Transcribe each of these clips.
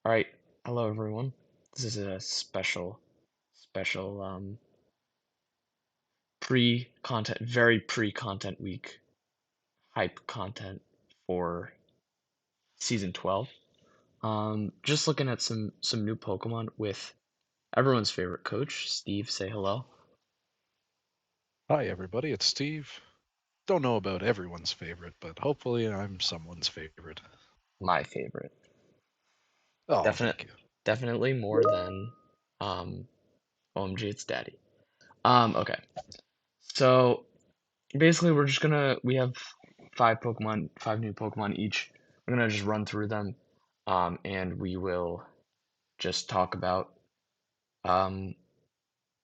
All right, hello everyone. This is a special pre-content, very pre-content week hype content for season 12. Just looking at some new Pokemon with everyone's favorite coach, Steve. Say hello. Hi, everybody. It's Steve. Don't know about everyone's favorite, but hopefully I'm someone's favorite. My favorite. Oh, Definite, thank you. definitely more than um OMG, it's Daddy. Okay. So basically, we have five new Pokemon each. We're gonna just run through them, and we will just talk about, um,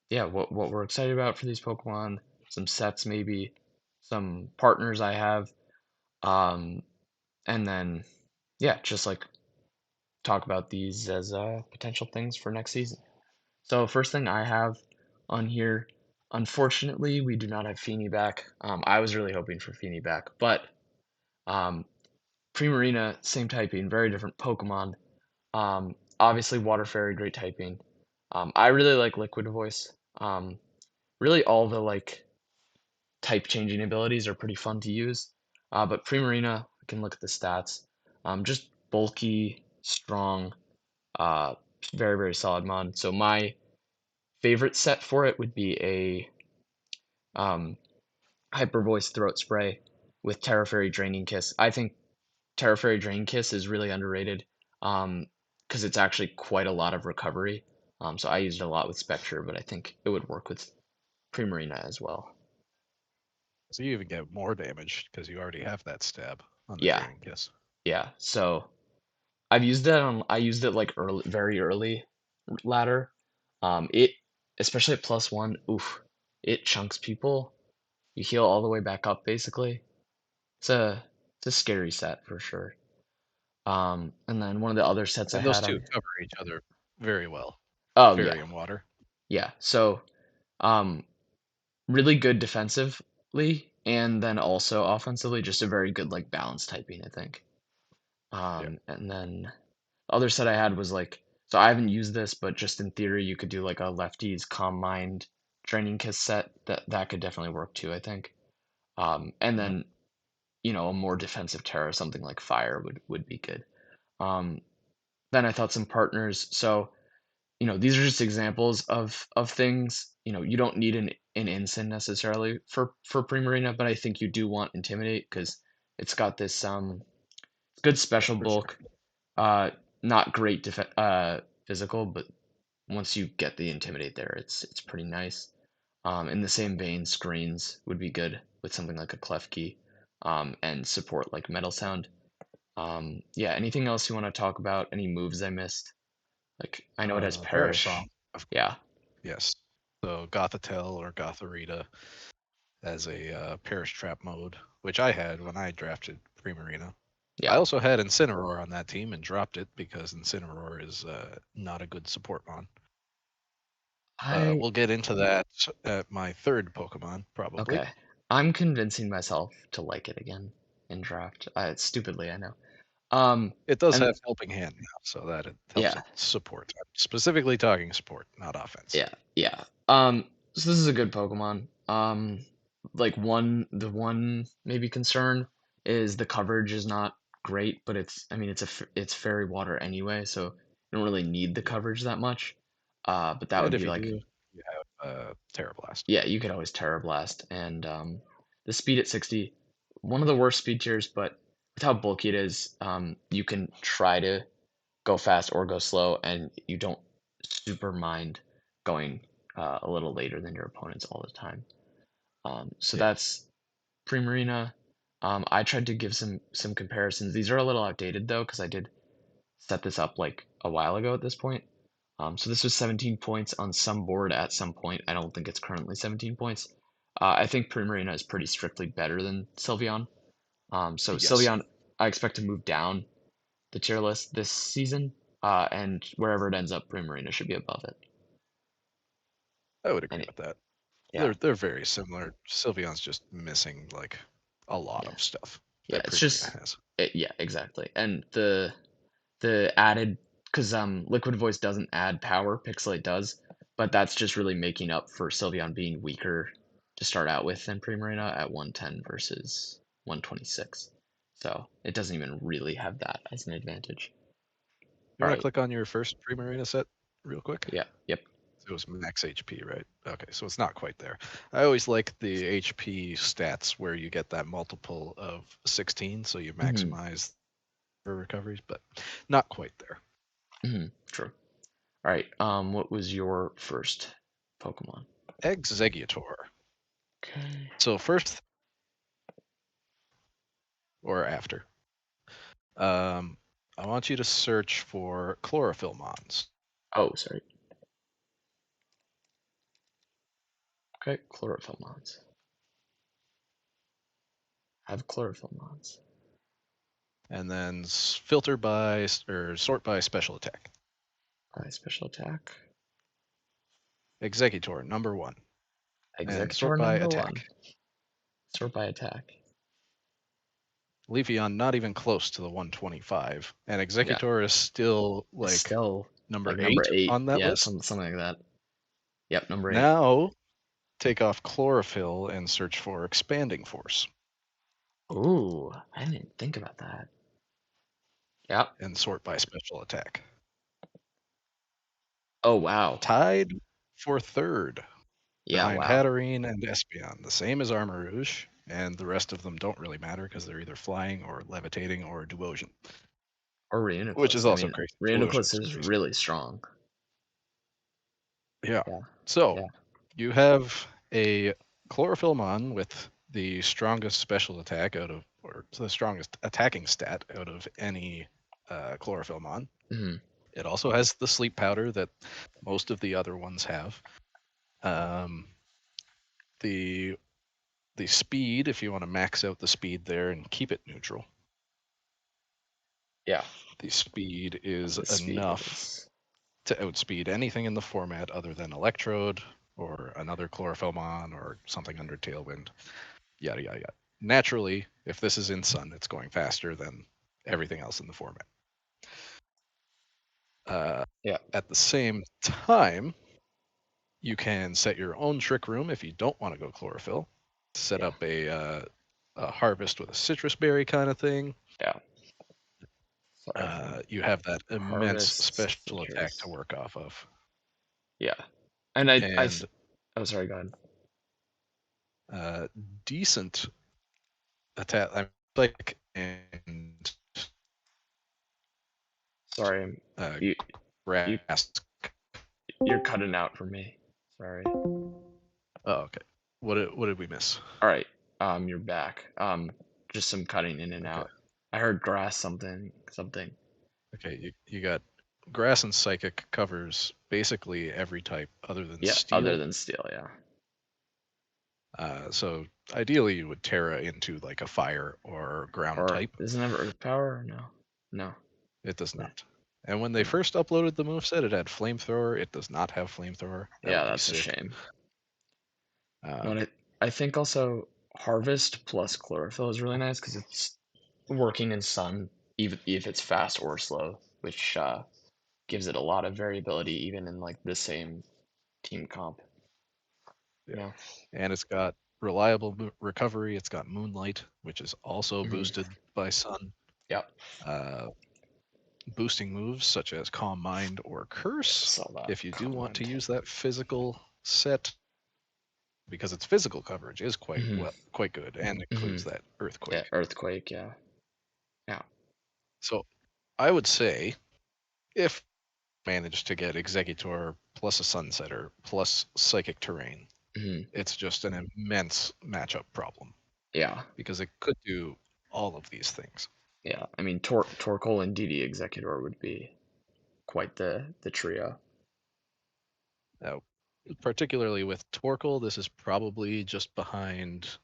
yeah, what we're excited about for these Pokemon, some sets maybe, some partners I have, um, and then yeah, just like talk about these as potential things for next season. So first thing I have on here, unfortunately, we do not have Feeny back. I was really hoping for Feeny back, but um, Primarina, same typing, very different Pokemon. Obviously, Water Fairy, great typing. I really like Liquid Voice. Really, all the like type changing abilities are pretty fun to use. But Primarina, I can look at the stats. Just bulky, strong, uh, very solid mod. So my favorite set for it would be a um, Hyper Voice Throat Spray with Terra Fairy Draining Kiss. I think Terra Fairy Drain Kiss is really underrated because it's actually quite a lot of recovery. So I used it a lot with Spectre, but I think it would work with Primarina as well. So you even get more damage because you already have that stab on the Yeah, Draining Kiss. yeah. So I used it like early, very early ladder. It especially at +1. Oof, it chunks people. You heal all the way back up basically. It's a it's a scary set for sure. And then one of the other sets I And those had two on. cover each other very well. Oh yeah, Fairy and Water. yeah. So um, really good defensively, and then also offensively, just a very good like balance typing, I think. Yeah. And then the other set I had was like, so I haven't used this, but just in theory, you could do like a lefties calm mind training kiss set that could definitely work too, I think. And Mhm. then a more defensive terror, something like fire would be good. Um, then I thought some partners. So these are just examples of things. You don't need an ensign necessarily for Primarina, but I think you do want Intimidate because it's got this good Yeah, special for sure. bulk, not great physical, but once you get the Intimidate there, it's pretty nice. In the same vein, screens would be good with something like a Klefki, and support like Metal Sound. Yeah, anything else you want to talk about? Any moves I missed? Like I know it has There are Perish. some, of Yeah, yes. So Gothitelle or Gotharita as a Perish Trap mode, which I had when I drafted Primarina. I yeah. also had Incineroar on that team and dropped it because Incineroar is not a good support mon. I We'll get into that at my third Pokemon, probably. Okay. I'm convincing myself to like it again in draft. Stupidly, I know. It does And have Helping Hand now, so that it helps yeah, with support. I'm specifically talking support, not offense. yeah. So this is a good Pokemon. Like the one maybe concern is the coverage is not great, but I mean, it's fairy water anyway, so you don't really need the Yeah. coverage that much. But that And would if be you like, do, you have Terra Blast. yeah, you could always Terra Blast, and the speed at 60, one of the worst speed tiers, but with how bulky it is, you can try to go fast or go slow, and you don't super mind going a little later than your opponents all the time. So Yeah. that's Primarina. I tried to give some comparisons. These are a little outdated though, because I did set this up like a while ago at this point. So this was 17 points on some board at some point. I don't think it's currently 17 points. I think Primarina is pretty strictly better than Sylveon. So Yes, Sylveon, I expect to move down the tier list this season, and wherever it ends up, Primarina should be above it. I would agree And with that. yeah, They're very similar. Sylveon's just missing like a lot yeah, of stuff yeah. that It's Primarina just has. yeah, exactly. And the added because Liquid Voice doesn't add power, Pixelate does, but that's just really making up for Sylveon being weaker to start out with than Primarina at 110 versus 126. So it doesn't even really have that as an advantage. You All want to right. click on your first Primarina set real quick? Yeah. Yep. It was max HP, right? Okay, so it's not quite there. I always like the HP stats where you get that multiple of 16, so you Hmm. maximize for recoveries, but not quite there. True. All right. What was your first Pokemon? Exeggutor. Okay. So first or after, um, I want you to search for chlorophyll mons. Oh, sorry. Okay. Chlorophyll mons. Have chlorophyll mons. And then filter by or sort by special attack. Special attack. Exeggutor, number 1. And sort Executor by number one. attack. Sort by attack. Leafeon not even close to the 125. And Yeah. Exeggutor is still It's like still number like number 8 eight. on that Yeah, list. something like that. Yep, number eight. Now take off chlorophyll and search for expanding force. Ooh, I didn't even think about that. Yep. And sort by special attack. Oh wow. Tied for third Yeah, behind wow. Hatterene and Espeon, the same as Armarouge, and the rest of them don't really matter because they're either flying or levitating or Duosion, Or which is Reuniclus. I also mean, crazy. Duosion Reuniclus is is crazy. really strong. Yeah. Yeah. So Yeah. you have a Chlorophyllmon with the strongest special attack out of, or the strongest attacking stat out of any Chlorophyllmon. Hmm. It also has the sleep powder that most of the other ones have. Um, the the speed, if you want to max out the speed there and keep it neutral, Yeah. the speed is The speed enough is. to outspeed anything in the format other than Electrode or another Chlorophyllmon or something under Tailwind, yada yada yada. Naturally, if this is in Sun, it's going faster than everything else in the format. Yeah. At the same time, you can set your own Trick Room if you don't want to go Chlorophyll. Set Yeah. up a harvest with a citrus berry kind of thing. Yeah. Sorry if I'm You have that immense harvest special attack to citrus. work off of. Yeah. And I. And Oh, sorry. Go ahead. uh, decent attack. I'm like and Sorry. uh, You. You. grass. You're cutting out for me. Sorry. Oh, okay. What did we miss? All right. You're back. Just some cutting in and Okay. out. I heard grass something. Okay. You got grass and psychic covers basically every type other than Yeah, other steel. than steel, yeah. So ideally you would Terra into like a fire or ground Or type. doesn't it have earth power or no? No. It does Yeah. not. And when they No. first uploaded the moveset, it had flamethrower. It does not have flamethrower. That Yeah, would be that's a sick. shame. No, Uh, and I think also harvest plus chlorophyll is really nice because it's working in sun, even if it's fast or slow, which gives it a lot of variability even in like the same team comp. yeah. Yeah. And it's got reliable recovery. It's got moonlight, which is also Hmm. boosted by sun. Yep. Uh, Boosting moves such as Calm Mind or Curse. Saw that If you do want to comment. use that physical set, because its physical coverage is Hmm. quite good and Hmm. includes that Yeah, earthquake. earthquake. Yeah. Yeah. So I would say if managed to get Exeggutor plus a Sunsetter plus Psychic Terrain, Hmm. it's just an immense matchup problem Yeah. because it could do all of these things. Yeah. I mean, Torkoal and DD Executor would be quite the trio. Now, particularly with Torkoal, this is probably just behind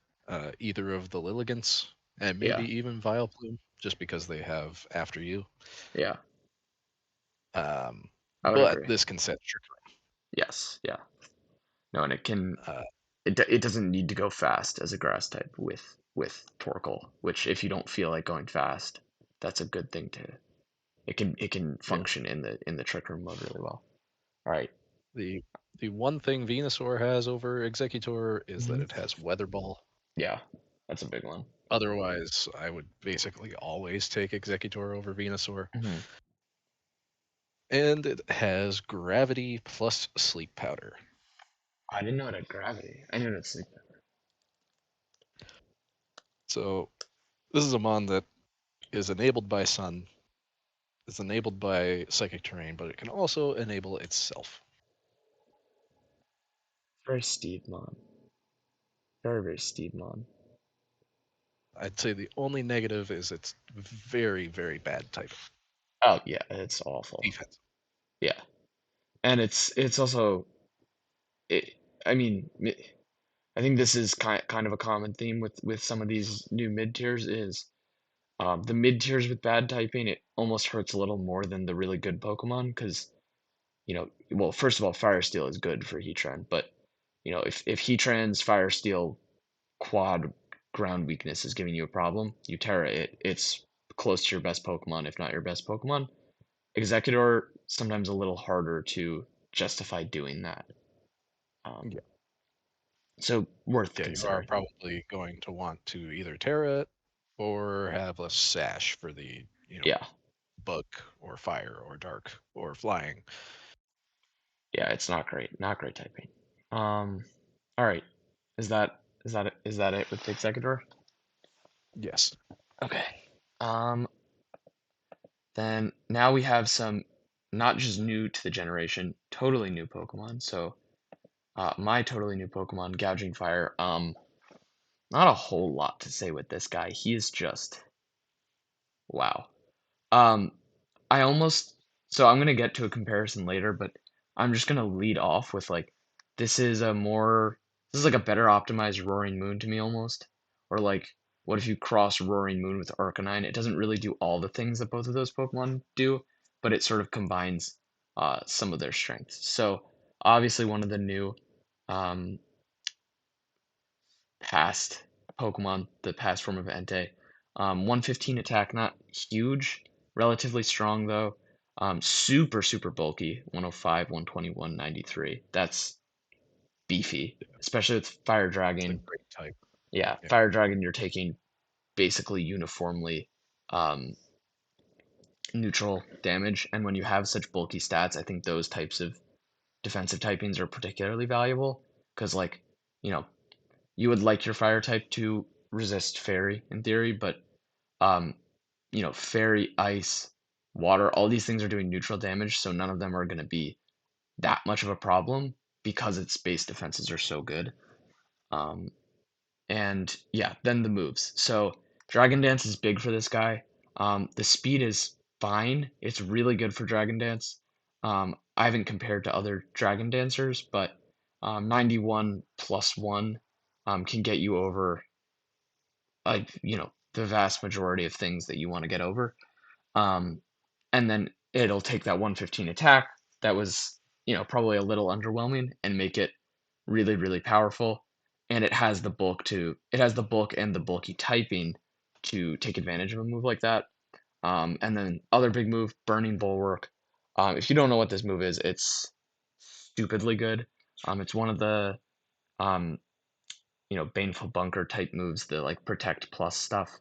either of the Lilligants and maybe Yeah. even Vileplume, just because they have After You. Yeah. Um, I would but agree. this can set Trick Yes. Yeah. No, and it can. Room. It doesn't need to go fast as a grass type with Torkoal, which if you don't feel like going fast, that's a good thing it can Yeah. function in the Trick Room mode really well. All right. The the one thing Venusaur has over Executor is that Hmm. it has Weather Ball. Yeah, that's a big one. Otherwise, I would basically always take Executor over Venusaur. Hmm. And it has Gravity plus Sleep Powder. I didn't know it had gravity. I knew it had sleep. So this is a mon that is enabled by Sun, is enabled by Psychic Terrain, but it can also enable itself. Very Steedmon. Very, very Steedmon. I'd say the only negative is it's very, very bad type Oh yeah, it's awful. defense. Yeah, and it's also it. I mean, I think this is kind of a common theme with some of these new mid tiers is the mid tiers with bad typing. It almost hurts a little more than the really good Pokemon because well, first of all, Fire Steel is good for Heatran, but if Heatran's Fire Steel quad ground weakness is giving you a problem, you Terra it. It's close to your best Pokemon, if not your best Pokemon. Executor sometimes a little harder to justify doing that. Um, Yeah. so worth Yeah, you are considering. probably going to want to either Terra it or have a Sash for the, Yeah, bug or fire or dark or flying. yeah, it's not great. Not great typing. All right. Is that it with the Executor? Yes. Okay. Um, then now we have some not just new to the generation, totally new Pokemon. So my totally new Pokemon, Gouging Fire. Not a whole lot to say with this guy. He is just wow. Um, I almost so I'm gonna get to a comparison later, but I'm just gonna lead off with like this is a more this is like a better optimized Roaring Moon to me almost. Or like what if you cross Roaring Moon with Arcanine? It doesn't really do all the things that both of those Pokemon do, but it sort of combines some of their strengths. So obviously one of the new um, past Pokemon, the past form of Entei. 115 attack, not huge, relatively strong though. Super, super bulky, 105, 120, 193. That's beefy, especially with Fire It's a Dragon. great type. Yeah, Yeah. Fire Dragon, you're taking basically uniformly um, neutral damage, and when you have such bulky stats, I think those types of defensive typings are particularly valuable because, like, you know, you would like your fire type to resist fairy in theory, but um, fairy, ice, water, all these things are doing neutral damage, so none of them are going to be that much of a problem because its base defenses are so good. Um, and yeah, then the moves. So Dragon Dance is big for this guy. The speed is fine. It's really good for Dragon Dance. I haven't compared to other Dragon Dancers, but 91 plus 1 can get you over the vast majority of things that you want to get over. Um, and then it'll take that 115 attack that was, probably a little underwhelming and make it really, really powerful. And it has the bulk and the bulky typing to take advantage of a move like that. And then other big move, Burning Bulwark. If you don't know what this move is, it's stupidly good. It's one of the um, Baneful Bunker type moves, the like Protect Plus stuff.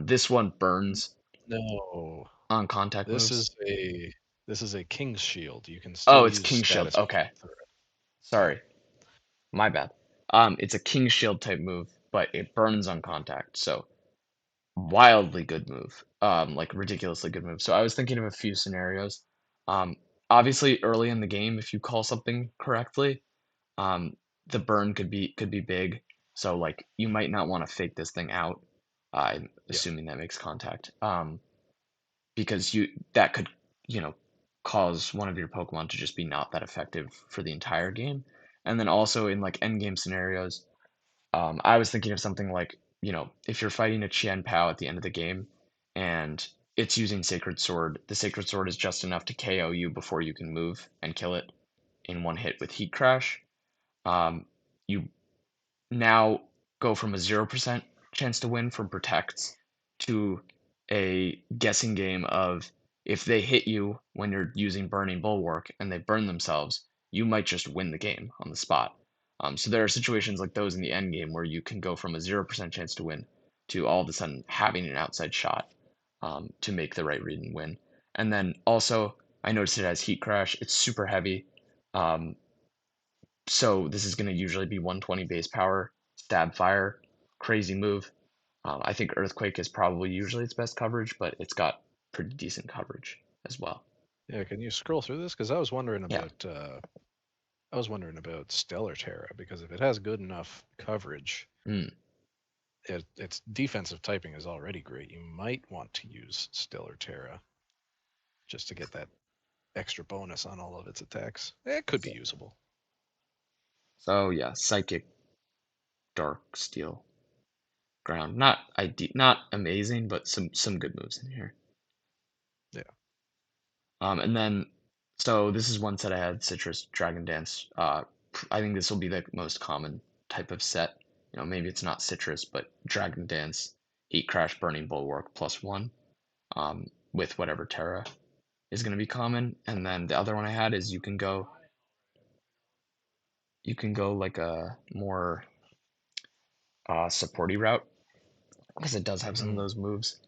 This one burns No. on contact This moves. is a this is a King's Shield. You can Oh, still it's use King Shield. status Okay, effects through it. Yeah. sorry, my bad. It's a King Shield type move, but it burns on contact, so wildly good move. Like ridiculously good move. So I was thinking of a few scenarios. Um, Obviously early in the game, if you call something correctly, um, the burn could be big. So like you might not want to fake this thing out. I'm Yeah. assuming that makes contact. Because that could you know cause one of your Pokemon to just be not that effective for the entire game. And then also in like end game scenarios, I was thinking of something like if you're fighting a Chien Pao at the end of the game, and it's using Sacred Sword, the Sacred Sword is just enough to KO you before you can move and kill it in one hit with Heat Crash. You now go from a 0% chance to win from protects to a guessing game of if they hit you when you're using Burning Bulwark and they burn themselves, you might just win the game on the spot. So there are situations like those in the end game where you can go from a 0% chance to win to all of a sudden having an outside shot to make the right read and win. And then also, I noticed it has Heat Crash. It's super heavy. Um, so this is going to usually be 120 base power, stab fire, crazy move. I think Earthquake is probably usually its best coverage, but it's got pretty decent coverage as well. Yeah, can you scroll through this? Because Yeah. I was wondering about Stellar Terra because if it has good enough coverage, Mm. its defensive typing is already great. You might want to use Stellar Terra just to get that extra bonus on all of its attacks. It could be So, usable. so yeah, Psychic, Dark Steel, Ground. Not amazing, but some good moves in here. Yeah. And then so this is one set I had Citrus Dragon Dance. I think this will be the most common type of set. Maybe it's not Citrus, but Dragon Dance, Heat Crash, Burning Bulwark +1, with whatever Terra is going to be common. And then the other one I had is you can go like a more supporty route because it does have some of Hmm. those moves.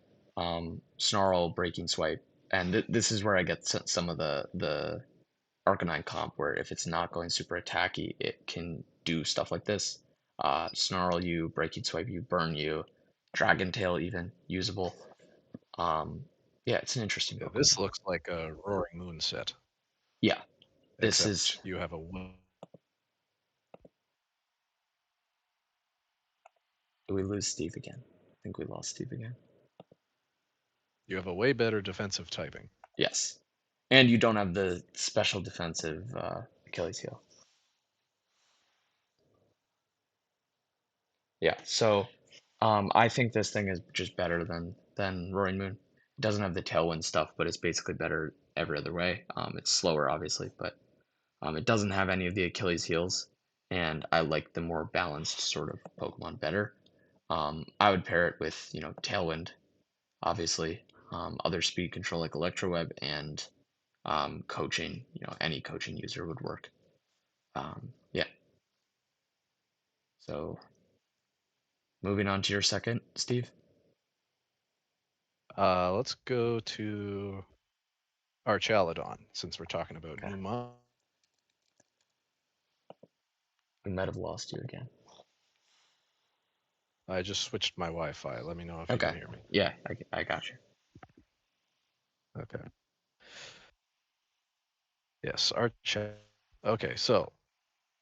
Snarl, Breaking Swipe, and this is where I get some of the Arcanine comp, where if it's not going super attacky, it can do stuff like this. Snarl you, Breaking Swipe you, Burn you, Dragon Tail even usable. Um, yeah, it's an interesting Yeah, Pokemon. this looks like a Roaring Moon set, Yeah, this is. except you have a Do we lose Steve again? I think we lost Steve again. way better defensive typing. Yes, and you don't have the special defensive Achilles heel. Yeah, so I think this thing is just better than Roaring Moon. It doesn't have the Tailwind stuff, but it's basically better every other way. It's slower, obviously, but it doesn't have any of the Achilles heels, and I like the more balanced sort of Pokemon better. I would pair it with Tailwind, obviously, other speed control like Electro Web, and coaching. Any coaching user would work. Yeah. So moving on to your second, Steve. Let's go to Archaludon since we're talking about Okay. new mon. We might have lost you again. I just switched my Wi-Fi. Let me know if you can Okay. hear me. Yeah, I got you. Okay. Yes, Archal. Okay, so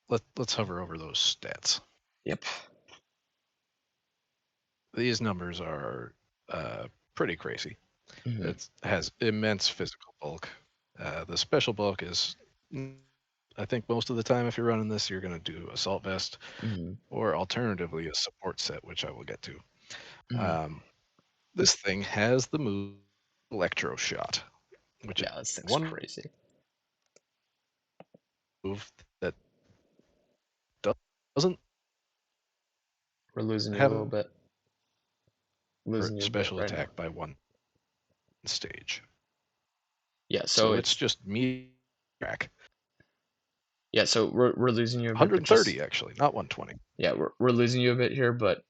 let's hover over those stats. Yep. These numbers are pretty crazy. Hmm. It has immense physical bulk. The special bulk is, I think most of the time, if you're running this, you're going to do Assault Vest Hmm. or alternatively a support set, which I will get to. Hmm. Um, this thing has the move Electro Shot, which is Yeah, this thing's one crazy. move that doesn't We're losing you a have little bit. a Losing you a bit special right now. attack by one stage. Yeah, so So it's it's just me track. yeah, so we're losing you a bit, but 130 just actually, not 120. yeah, we're losing you a bit here, but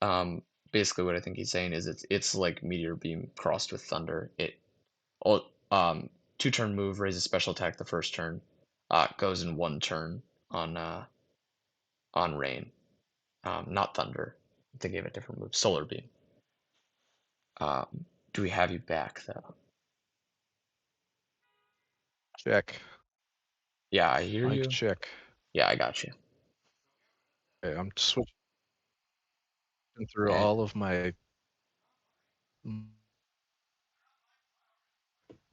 basically what I think he's saying is it's like Meteor Beam crossed with Thunder. It all 2-turn move, raises special attack the first turn, goes in 1 turn on Rain. Not Thunder. I'm thinking of a different move. Solar Beam. Do we have you back though? Check. Yeah, I hear Mike you. check. Yeah, I got you. Okay, I'm switching through And all of my.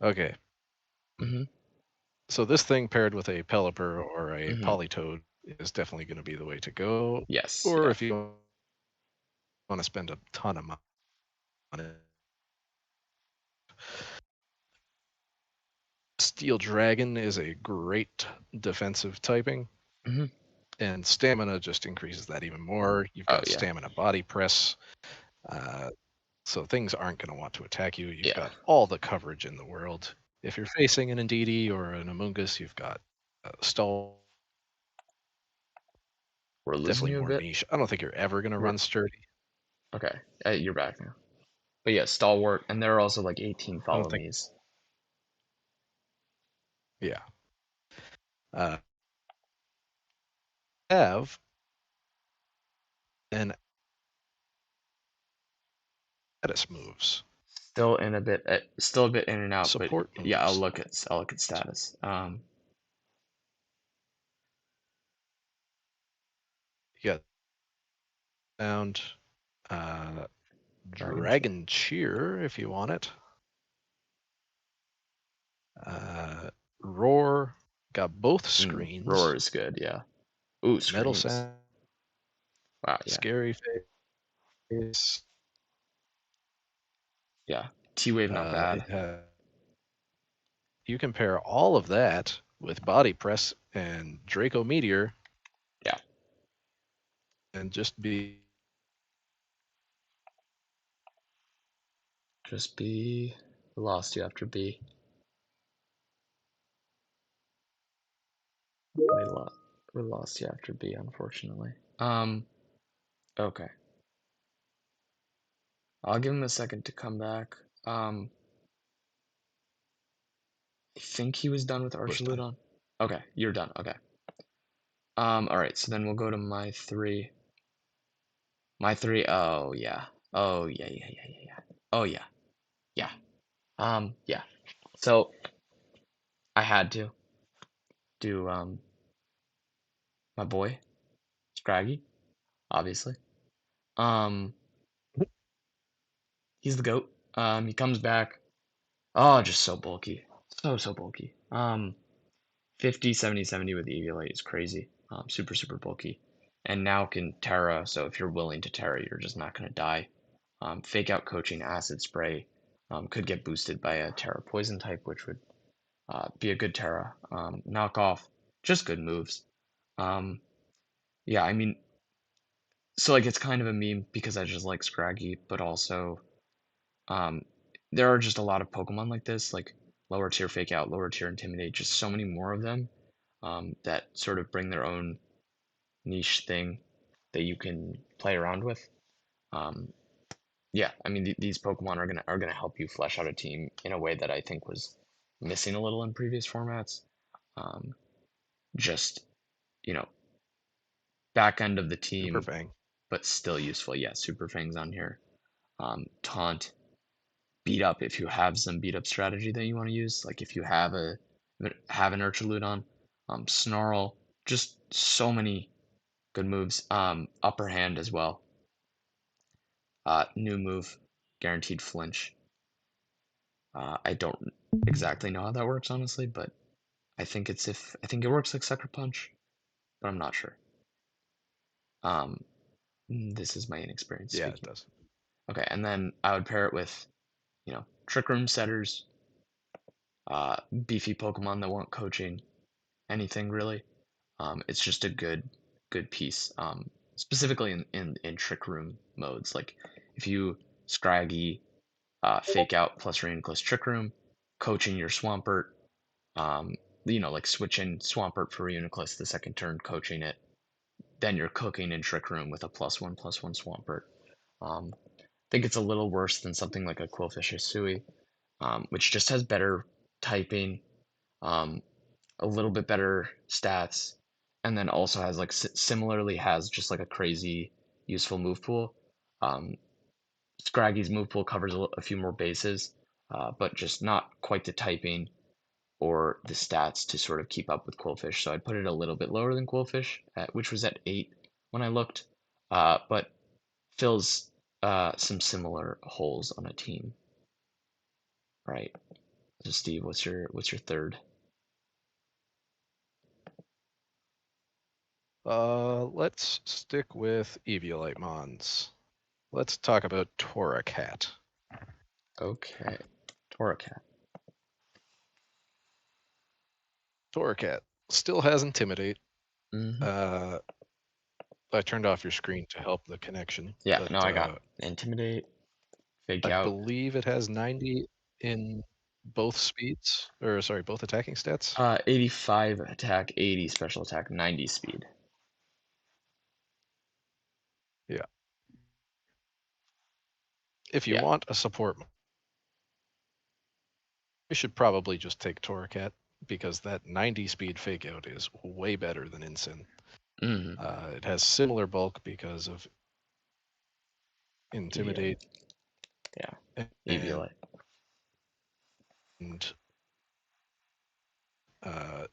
Okay, mm-hmm, so this thing paired with a Pelipper or a mm-hmm. Politoed is definitely going to be the way to go. Yes, Or yeah. if you want to spend a ton of money on it, Steel Dragon is a great defensive typing, Mm-hmm. and Stamina just increases that even more. You've Oh got yeah, Stamina Body Press, uh, so things aren't going to want to attack you. You've yeah. got all the coverage in the world. if you're facing an Indeedee or an Amoonguss, you've got Stall. We're losing Definitely you a more bit. niche. I don't think you're ever going to We're run Sturdy. okay. You're back now. But yeah, stalwart, and there are also like 18 I don't follow think. me's. Yeah. Uh, have an status moves. Still a bit in and out, but Support yeah, moves. I'll look at status. You got sound, uh, Dragon check. Dragon Cheer if you want it. Roar. Got both Roar screens. is good, yeah. Ooh, Metal screens. sound. Wow, yeah, Scary face. yeah. T wave not bad. It has. You compare all of that with Body Press and Draco Meteor, Yeah, and just be just B. We lost you after B. We lost. We lost you after B, unfortunately. Okay. I'll give him a second to come back. I think he was done with was done. Archaludon. Okay, you're done. Okay. All right. So then we'll go to my three. My three. Oh yeah. Oh yeah. Yeah. Yeah. Yeah. Yeah. Oh yeah. Yeah. Yeah. So I had to do my boy Scraggy, obviously. Um, he's the goat. He comes back. Oh, just so bulky. So bulky. 50, 70, 70 with Eviolite is crazy. Super, super bulky. And now can Terra, so if you're willing to Terra, you're just not going to die. Fake out coaching acid spray could get boosted by a Terra poison type, which would be a good Terra. Knockoff, just good moves. Um, yeah, I mean, so like it's kind of a meme because I just like Scraggy, but also um, there are just a lot of Pokemon like this, like lower tier fake out, lower tier intimidate, just so many more of them that sort of bring their own niche thing that you can play around with. Um, yeah, I mean these Pokemon are gonna help you flesh out a team in a way that I think was missing a little in previous formats. Um, just you know, back end of the Super team, Fang. but still useful. Yeah, Super Fangs on here. Taunt, beat up if you have some beat up strategy that you want to use. Like if you have an Urchaludon, Snarl, just so many good moves. Upper hand as well. New move, guaranteed flinch. I don't exactly know how that works honestly, but I think it works like Sucker Punch, but I'm not sure. Um, this is my inexperience Yeah, it speaking. does. Okay, and then I would pair it with, Trick Room setters, beefy Pokemon that want coaching, anything really. It's just a good piece. Specifically in Trick Room modes, like if you Scraggy, Fake Out plus Reuniclus Trick Room, coaching your Swampert, um, like switching Swampert for Reuniclus the second turn, coaching it, then you're cooking in Trick Room with a +1/+1 Swampert. I think it's a little worse than something like a Quillfish Hisui, which just has better typing, um, a little bit better stats, and then also has like similarly has just like a crazy useful move pool. Um, Scraggy's move pool covers a few more bases, but just not quite the typing or the stats to sort of keep up with Quillfish. So I'd put it a little bit lower than Quillfish, which was at 8 when I looked, but fills some similar holes on a team, right? So Steve, what's your third? Let's stick with Eviolite Mons. Let's talk about Torracat. Okay, Torracat. Torracat still has Intimidate. Mm-hmm. Uh, I turned off your screen to help the connection, Yeah, but no, I got intimidate, fake I out. believe it has 90 in. both speeds, or sorry, both attacking stats? 85 attack, 80 special attack, 90 speed. Yeah. If you Yeah. want a support, you should probably just take Torracat because that 90 speed fake out is way better than Ensign. Mm-hmm. It has similar bulk because of EVLA. Intimidate Yeah. and EVLA.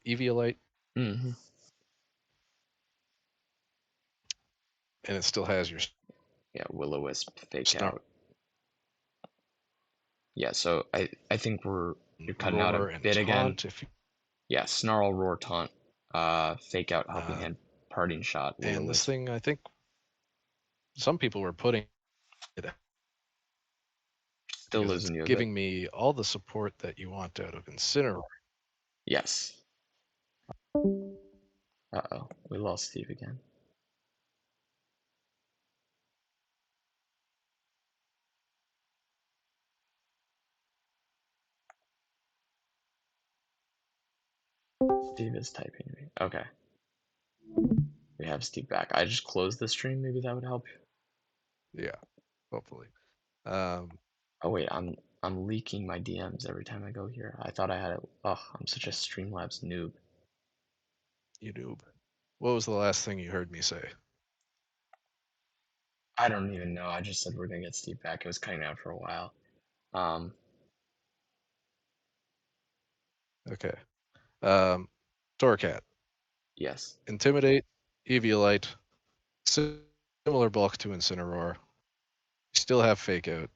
Eviolite, Mm-hmm. and it still has your Yeah. Will-O-Wisp, fake Snarl, out. Yeah. So I think you're cutting out a Roar, and bit again. Taunt. If you, Yeah. Snarl, roar, taunt, fake out, helping uh, hand, parting shot, and this Will-O-Wisp. thing, I think some people were putting it Still because it's losing you a bit. giving me all the support that you want out of Incineroar. Yes. Uh-oh. We lost Steve again. Steve is typing me. Okay. We have Steve back. I just closed the stream. Maybe that would help. Yeah, hopefully. Um, Oh wait, I'm leaking my DMs every time I go here. I thought I had it. Oh, I'm such a Streamlabs noob. you noob. What was the last thing you heard me say? I don't even know. I just said we're gonna get Steve back. It was cutting out for a while. Um, Okay. Um, Torcat, yes. Intimidate, Eviolite, similar bulk to Incineroar. You still have Fake Out.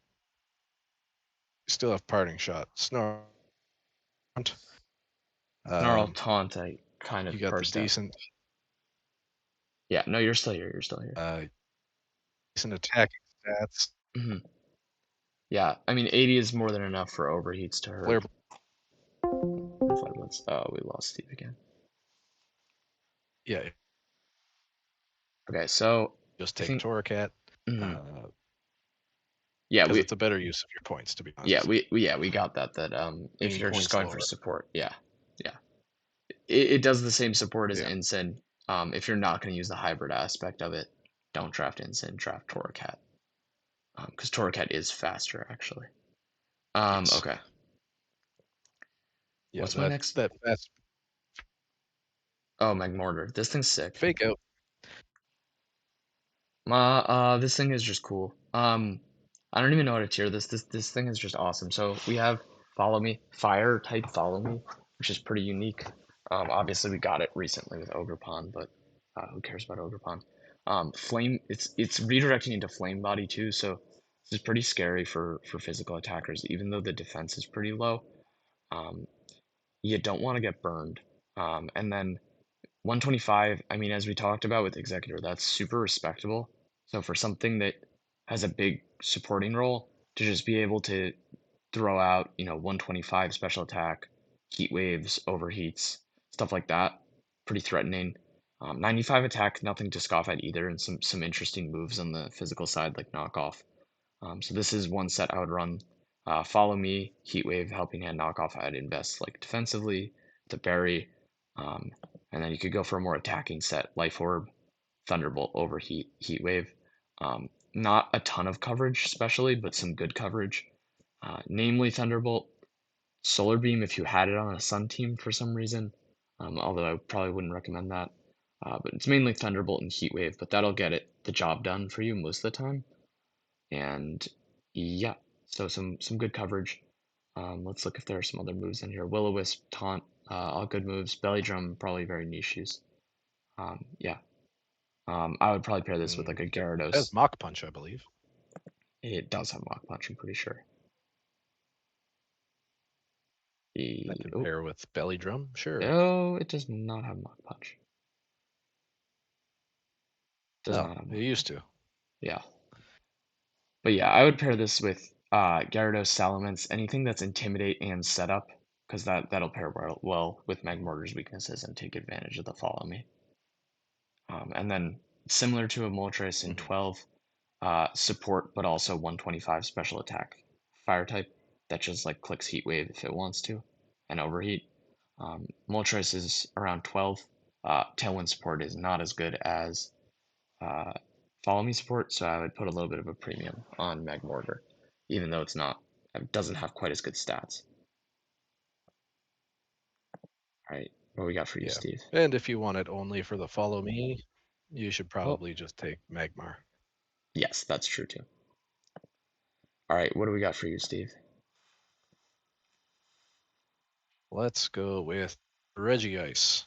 You still have Parting Shot. Snarl. Snarl Um, taunt. I kind you of got the parsed out. Yeah. No, you're still here. You're still here. decent attacking stats. Hmm. Yeah. I mean, 80 is more than enough for overheats to hurt. Flare. Oh, we lost Steve again. Yeah, Okay, so just I take think. Torracat. Mhm. Uh, Yeah, because it's a better use of your points, to be yeah honest. we got that. If Main you're just points going for lower. support, yeah, yeah. It does the same support as Yeah. Ensign. If you're not going to use the hybrid aspect of it, don't draft Ensign, draft Torracat. Because Torracat is faster, actually. Yes. Okay. Yeah. What's my next? That's Oh, Magmortar. This thing's sick. Fake Out. This thing is just cool. I don't even know how to tier this. This thing is just awesome. So we have Follow Me, Fire type Follow Me, which is pretty unique. Obviously we got it recently with Ogerpon, but who cares about Ogerpon? Flame, it's redirecting into Flame Body too, so this is pretty scary for physical attackers, even though the defense is pretty low. Um, you don't want to get burned. And then 125, I mean, as we talked about with Executor, that's super respectable. So for something that has a big supporting role, to just be able to throw out, 125 special attack, heat waves, overheats, stuff like that, pretty threatening. 95 attack, nothing to scoff at either, and some interesting moves on the physical side, like knockoff. So this is one set I would run. Follow Me, Heat Wave, Helping Hand, Knockoff. I'd invest like defensively to bury, um, and then you could go for a more attacking set: Life Orb, Thunderbolt, Overheat, Heat Wave. Not a ton of coverage, especially, but some good coverage. Namely Thunderbolt, Solar Beam if you had it on a Sun team for some reason. Although I probably wouldn't recommend that. But it's mainly Thunderbolt and Heat Wave, but that'll get the job done for you most of the time. And yeah, so some good coverage. Let's look if there are some other moves in here. Will-O-Wisp, Taunt, all good moves. Belly Drum, probably very niche use. Yeah. I would probably pair this with like a It has Gyarados. Mach Punch, I believe. It does have Mach Punch, I'm pretty sure. That could Oh, pair with Belly Drum, sure. no, it does not have Mach Punch. Does Oh, not have it Mach used Punch. to. Yeah. But yeah, I would pair this with Gyarados, Salamence, anything that's Intimidate and Setup, because that'll pair well with Magmortar's weaknesses and take advantage of the Follow Me. And then similar to a Moltres in Mhm. 12, support, but also 125 special attack, fire type. that just like clicks Heat Wave if it wants to, and Overheat. Moltres is around 12. Tailwind support is not as good as uh, Follow Me support, so I would put a little bit of a premium on Magmortar, even though it doesn't have quite as good stats. All right, what we got for you, Yeah. Steve? And if you want it only for the follow me, you should Oh, probably just take Magmar. yes, that's true too. All right, what do we got for you, Steve? Let's go with Regice.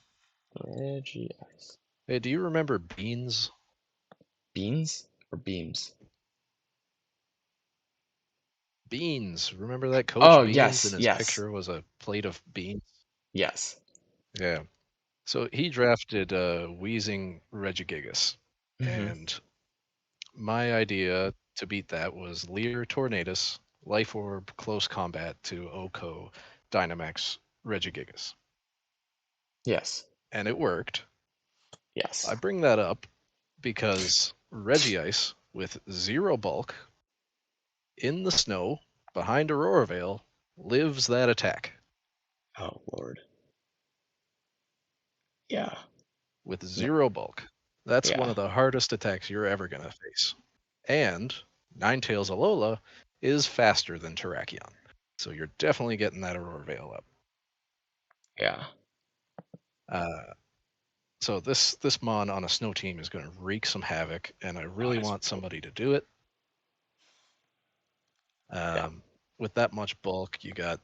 Regice. Hey, do you remember Beans? Beans or beams? Beans. Remember that Coach Oh, Beans and yes, his yes, picture was a plate of beans? yes. Yeah. So he drafted Wheezing Regigigas. Mm-hmm. And my idea to beat that was Leer Tornadus, Life Orb, Close Combat to Oko Dynamax Regigigas. Yes, And it worked. yes. I bring that up because Regice with 0 bulk in the snow behind Aurora Veil lives that attack Oh, Lord. Yeah, with no, 0 bulk. That's one yeah, of the hardest attacks you're ever going to face. And Ninetales Alola is faster than Terrakion. So you're definitely getting that Aurora Veil up. yeah. Uh, so this Mon on a snow team is going to wreak some havoc, and I Oh, really it's want somebody to do it. yeah, With that much bulk, you got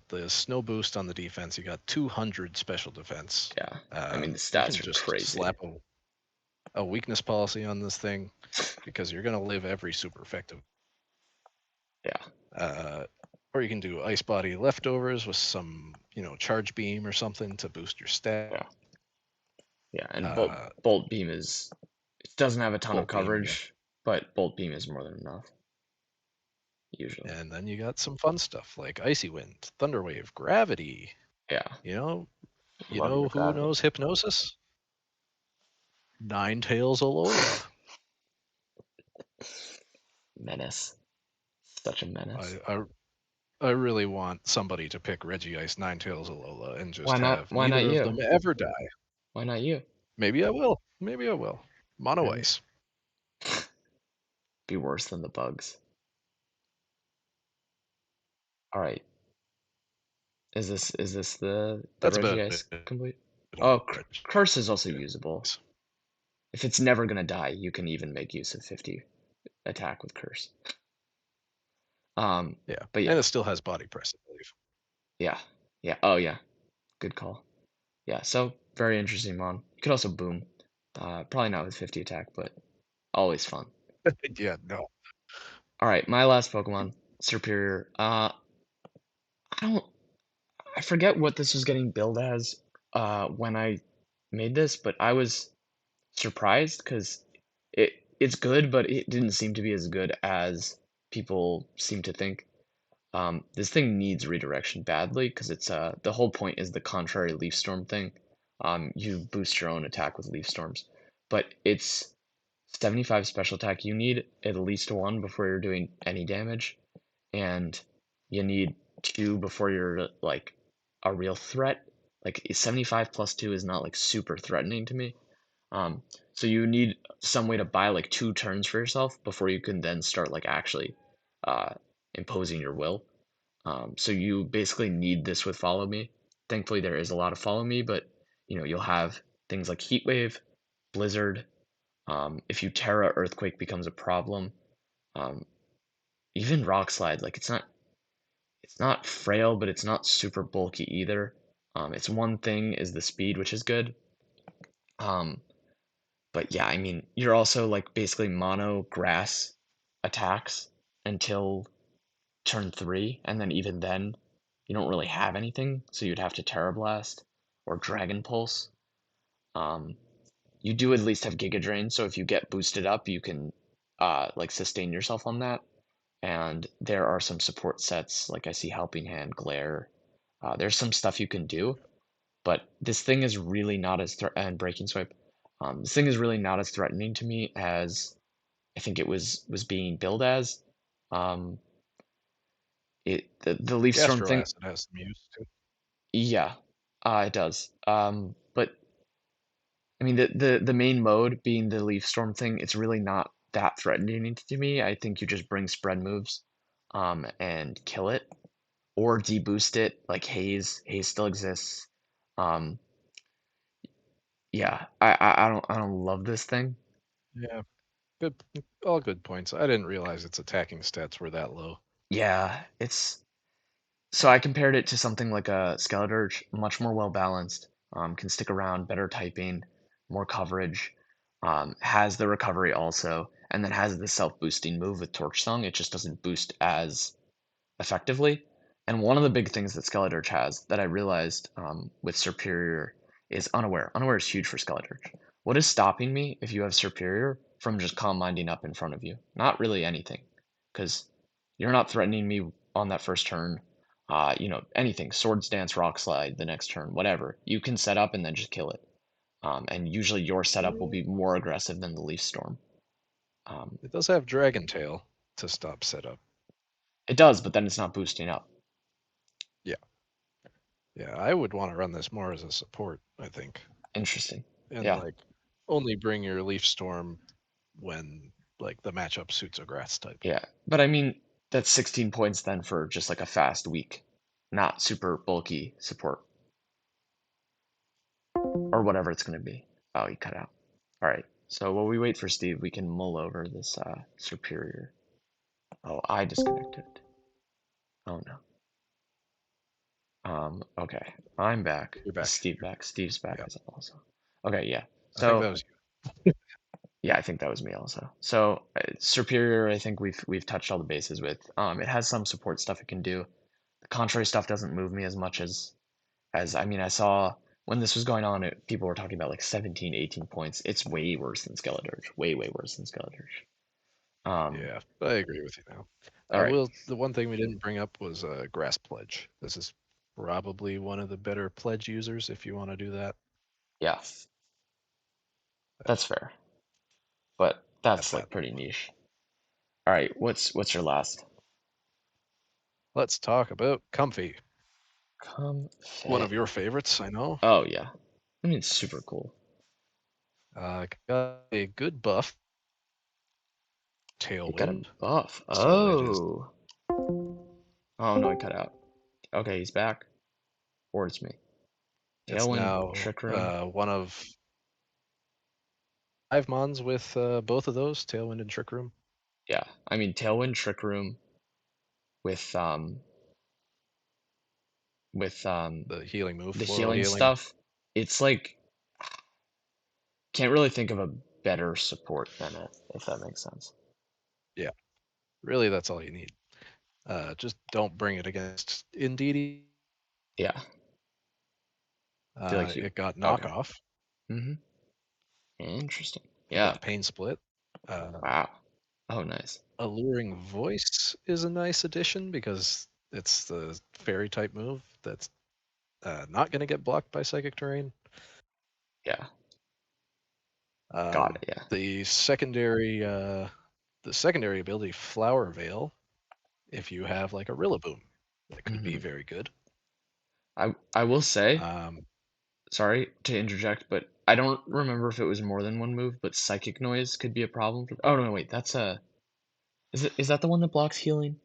the snow boost on the defense. You got 200 special defense. yeah. I mean, the You can stats are just crazy. slap a weakness policy on this thing because you're going to live every super effective. Yeah, Or you can do ice body leftovers with some charge beam or something to boost your stat. yeah, yeah. And Uh, Bolt Beam it doesn't have a ton of Bolt beam, yeah. coverage, but Bolt Beam is more than enough usually. And then you got some fun stuff like icy wind, thunderwave, gravity. Yeah, You know, love your who gravity. knows hypnosis? Ninetales Alola. Menace, such a menace. I, I I really want somebody to pick Regice, Ninetales Alola, and Why just not? have Why not neither of you? them ever die. Why not you? Maybe I will. Maybe I will. Mono Maybe Ice. be worse than the bugs. All right. Is this the That's about Regice it complete? on Oh, Curse is also usable. Regice. If it's never gonna die, you can even make use of 50 attack with Curse. Yeah, But and yeah, it still has body press, I believe. yeah, yeah. Oh yeah, good call. Yeah, so very interesting mon. You could also boom. Probably not with 50 attack, but always fun. Yeah, no. All right, my last Pokemon, Superior. I don't, I forget what this was getting billed as when I made this, but I was surprised because it's good, but it didn't seem to be as good as people seem to think. This thing needs redirection badly because it's the whole point is the contrary leaf storm thing. You boost your own attack with leaf storms, but it's 75 special attack. You need at least one before you're doing any damage, and you need two before you're like a real threat. Like 75 plus two is not like super threatening to me. Um, so you need some way to buy like 2 turns for yourself before you can then start like actually uh, imposing your will. So you basically need this with Follow Me. Thankfully, there is a lot of Follow Me, but you'll have things like Heat Wave, Blizzard. If you Terra, Earthquake becomes a problem. Um, even Rock Slide, like it's not frail, but it's not super bulky either. Its one thing is the speed, which is good. Um, but yeah, I mean, you're also like basically mono grass attacks until turn 3, and then even then, you don't really have anything, so you'd have to Terra Blast or Dragon Pulse. Um, you do at least have Giga Drain, so if you get boosted up, you can like sustain yourself on that. And there are some support sets, like I see Helping Hand, Glare. There's some stuff you can do, but this thing is really not as and Breaking Swipe. This thing is really not as threatening to me as I think it was being billed as. Um, The leaf storm Gastro thing, acid has some use too. yeah, it does. But I mean, the main mode being the leaf storm thing, it's really not that threatening to me. I think you just bring spread moves, and kill it or deboost it like haze. Haze still exists. Um, yeah, I don't love this thing. Yeah, good, all good points. I didn't realize its attacking stats were that low. Yeah, it's so I compared it to something like a Skeledirge, much more well balanced, can stick around, better typing, more coverage, has the recovery also, and then has the self boosting move with Torch Song. It just doesn't boost as effectively. And one of the big things that Skeledirge has that I realized with Superior is Unaware. Unaware is huge for Skeledirge. What is stopping me if you have Superior from just calm minding up in front of you? Not really anything, because you're not threatening me on that first turn. Anything. Swords Dance, Rock Slide, the next turn, whatever. You can set up and then just kill it. And usually your setup will Mm, be more aggressive than the Leaf Storm. Um, It does have Dragon Tail to stop setup. it does, but then it's not boosting up. Yeah, yeah. I would want to run this more as a support, I think, Interesting. and Yeah. like only bring your Leaf Storm when like the matchup suits a grass type. Yeah, but I mean, that's 16 points then for just like a fast week, not super bulky support or whatever it's going to be. Oh, you cut out. All right. So while we wait for Steve, we can mull over this superior. Oh, I disconnected. Oh no. Okay. I'm back. You're Is back. Steve back? Steve's back Yeah, as also. Okay, yeah. I think So that was yeah, I think that was me also. So superior, I think we've touched all the bases with. It has some support stuff it can do. The contrary stuff doesn't move me as much as I mean, I saw when this was going on, people were talking about like 17, 18 points. It's way worse than Skeledirge. Way, way worse than Skeledirge. Um, Yeah, I agree with you now. all right. Will the one thing we didn't bring up was Grass Pledge. This is probably one of the better pledge users if you want to do that. Yeah, Uh, that's fair. But At that's that like pretty one. niche. All right, what's your last? Let's talk about Comfy. Come One fit. of your favorites, I know. Oh yeah. I mean, it's super cool. Got a good buff, It got a Tailwind, buff. so it is. Oh. Oh no, he cut out. Okay, he's back. Or it's me. It's Tailwind, now Trick Room. one of 5 mons with both of those, Tailwind and Trick Room. Yeah. I mean, Tailwind, Trick Room with with The healing move, the floral healing healing. stuff, it's like can't really think of a better support than it, if that makes sense. Yeah, really, that's all you need. Just don't bring it against Indeedee. Yeah, I feel like you. It got Okay. knockoff. Mm-hmm. Interesting. You Yeah. got Pain Split. Uh, Wow. Oh, nice. Alluring Voice is a nice addition because it's the fairy type move that's not going to get blocked by Psychic Terrain. Yeah. Got Um, it. Yeah. the secondary ability Flower Veil, if you have like a Rillaboom, that could be Mm-hmm. very good. I will say, Um, sorry to interject, but I don't remember if it was more than one move, but Psychic Noise could be a problem for. Oh no, wait, that's a. Is that the one that blocks healing?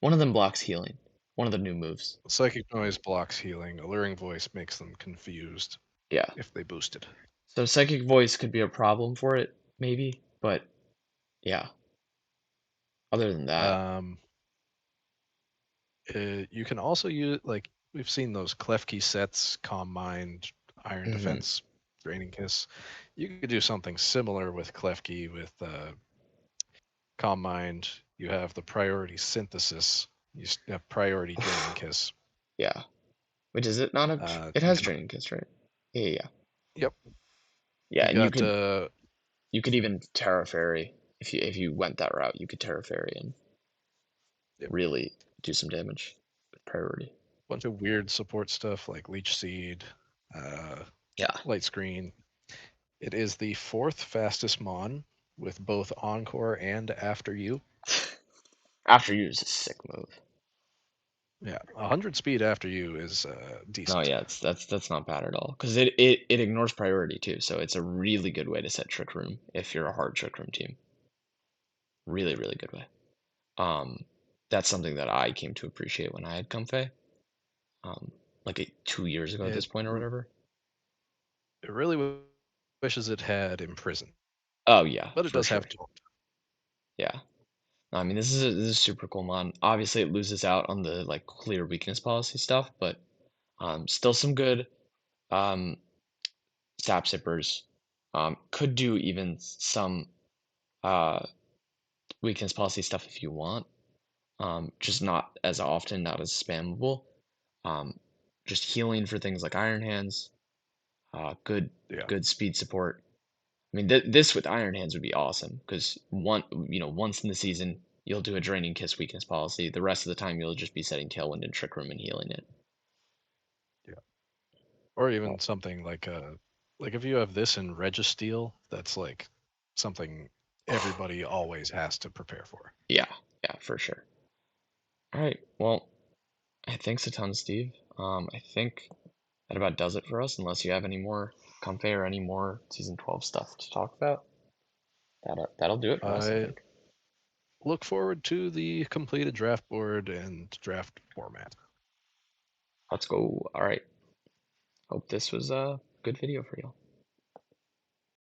One of them blocks healing. One of the new moves. Psychic Noise blocks healing. Alluring Voice makes them confused Yeah. if they boosted. So Psychic Voice could be a problem for it, maybe, but yeah. Other than that, Um, you can also use like we've seen those Klefki sets, Calm Mind, Iron hmm Defense, Draining Kiss. You could do something similar with Klefki with Calm Mind. You have the Priority Synthesis. Have Priority Draining Kiss. yeah. Which is it not a? It You has can. training kiss, right? Yeah, yeah, Yep. yeah. You And you got. could even Terra Fairy if you went that route. You could Terra Fairy and Yep. really do some damage with priority. Bunch of weird support stuff like Leech Seed, uh, Yeah. Light Screen. It is the fourth fastest Mon with both Encore and After You. After you is a sick move. Yeah, 100 speed after you is No, decent. yeah, that's not bad at all because it ignores priority too, so it's a really good way to set trick room if you're a hard trick room team. Really, really good way. Um, that's something that I came to appreciate when I had Comfey, um, like 2 years ago at It this point or whatever. it really wishes it had imprison, Oh yeah, but it for does sure. have to. Yeah. No, I mean this is super cool mon. Obviously it loses out on the like clear weakness policy stuff, but still some good um sap sippers. Could do even some uh weakness policy stuff if you want. Just not as often, not as spammable. Um, just healing for things like Iron Hands, good Yeah, good speed support. I mean, this with Iron Hands would be awesome because once in the season you'll do a Draining Kiss weakness policy. The rest of the time you'll just be setting Tailwind and Trick Room and healing it. yeah. Or Oh, even something like if you have this in Registeel, that's like something everybody always has to prepare for. yeah, yeah, for sure. All right, well, thanks a ton, Steve. I think that about does it for us, unless you have any more Comfey or any more Season 12 stuff to talk about. That'll do it for us, I I think. look forward to the completed draft board and draft format. Let's go. All right. Hope this was a good video for you.